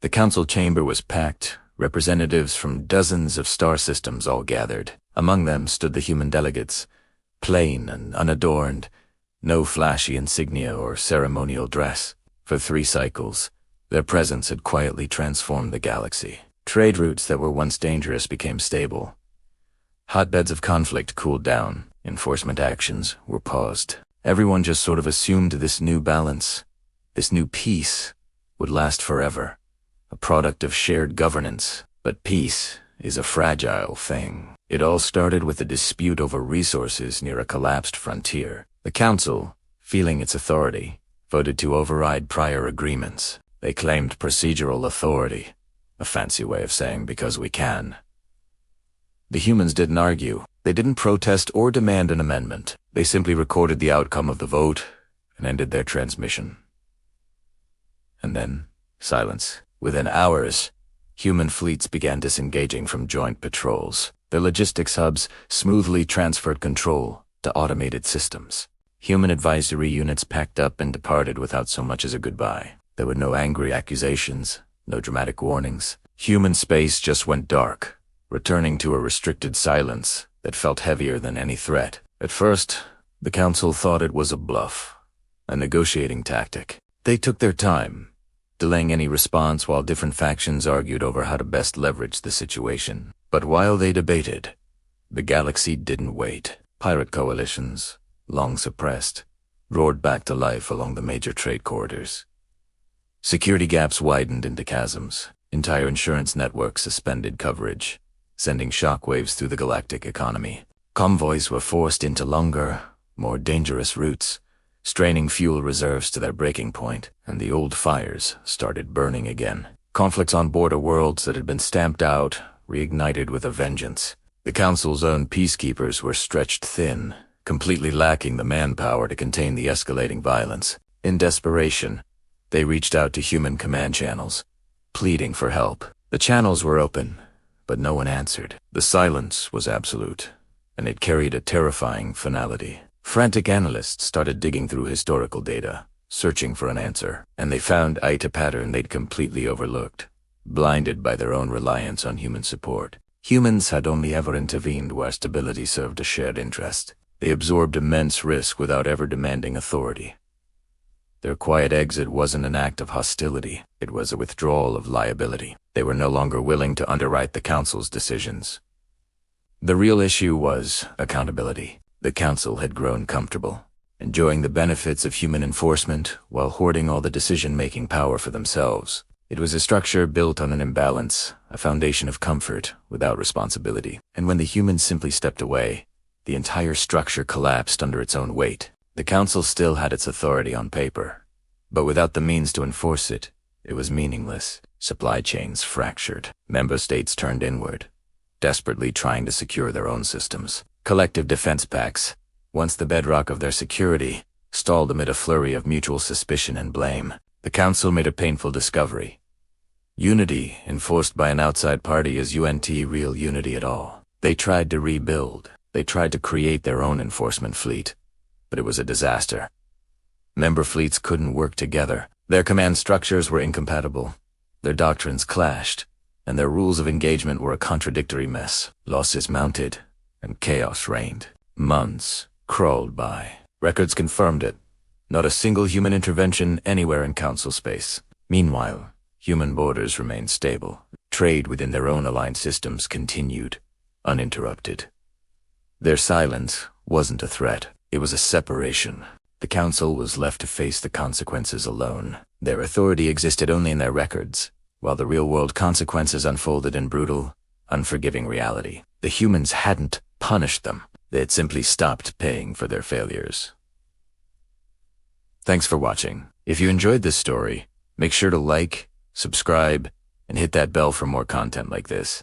The council chamber was packed, representatives from dozens of star systems all gathered. Among them stood the human delegates, plain and unadorned, no flashy insignia or ceremonial dress. For 3 cycles, their presence had quietly transformed the galaxy. Trade routes that were once dangerous became stable. Hotbeds of conflict cooled down. Enforcement actions were paused. Everyone just sort of assumed this new balance, this new peace, would last forever. A product of shared governance. But peace is a fragile thing. It all started with a dispute over resources near a collapsed frontier. The council, feeling its authority, voted to override prior agreements. They claimed procedural authority, a fancy way of saying because we can. The humans didn't argue. They didn't protest or demand an amendment. They simply recorded the outcome of the vote and ended their transmission. And then, silence. Within hours, human fleets began disengaging from joint patrols. Their logistics hubs smoothly transferred control to automated systems. Human advisory units packed up and departed without so much as a goodbye. There were no angry accusations, no dramatic warnings. Human space just went dark, returning to a restricted silence that felt heavier than any threat. At first, the council thought it was a bluff, a negotiating tactic. They took their time, delaying any response while different factions argued over how to best leverage the situation. But while they debated, the galaxy didn't wait. Pirate coalitions, long suppressed, roared back to life along the major trade corridors. Security gaps widened into chasms. Entire insurance networks suspended coverage, sending shockwaves through the galactic economy. Convoys were forced into longer, more dangerous routes, straining fuel reserves to their breaking point, and the old fires started burning again. Conflicts on border worlds that had been stamped out reignited with a vengeance. The Council's own peacekeepers were stretched thin, completely lacking the manpower to contain the escalating violence. In desperation, they reached out to human command channels, pleading for help. The channels were open, but no one answered. The silence was absolute, and it carried a terrifying finality. Frantic analysts started digging through historical data, searching for an answer, and they found a pattern they'd completely overlooked, blinded by their own reliance on human support. Humans had only ever intervened where stability served a shared interest. They absorbed immense risk without ever demanding authority. Their quiet exit wasn't an act of hostility, it was a withdrawal of liability. They were no longer willing to underwrite the Council's decisions. The real issue was accountability. The Council had grown comfortable, enjoying the benefits of human enforcement while hoarding all the decision-making power for themselves. It was a structure built on an imbalance, a foundation of comfort without responsibility. And when the humans simply stepped away, the entire structure collapsed under its own weight. The Council still had its authority on paper, but without the means to enforce it, it was meaningless. Supply chains fractured. Member states turned inward, desperately trying to secure their own systems. Collective defense pacts, once the bedrock of their security, stalled amid a flurry of mutual suspicion and blame. The Council made a painful discovery. Unity enforced by an outside party is real unity at all. They tried to rebuild. They tried to create their own enforcement fleet, but it was a disaster. Member fleets couldn't work together. Their command structures were incompatible. Their doctrines clashed, and their rules of engagement were a contradictory mess. Losses mounted, and chaos reigned. Months crawled by. Records confirmed it. Not a single human intervention anywhere in Council space. Meanwhile, human borders remained stable. Trade within their own aligned systems continued, uninterrupted. Their silence wasn't a threat. It was a separation. The Council was left to face the consequences alone. Their authority existed only in their records, while the real-world consequences unfolded in brutal, unforgiving reality. The humans hadn't punished them. They had simply stopped paying for their failures. Thanks for watching. If you enjoyed this story, make sure to like, subscribe, and hit that bell for more content like this.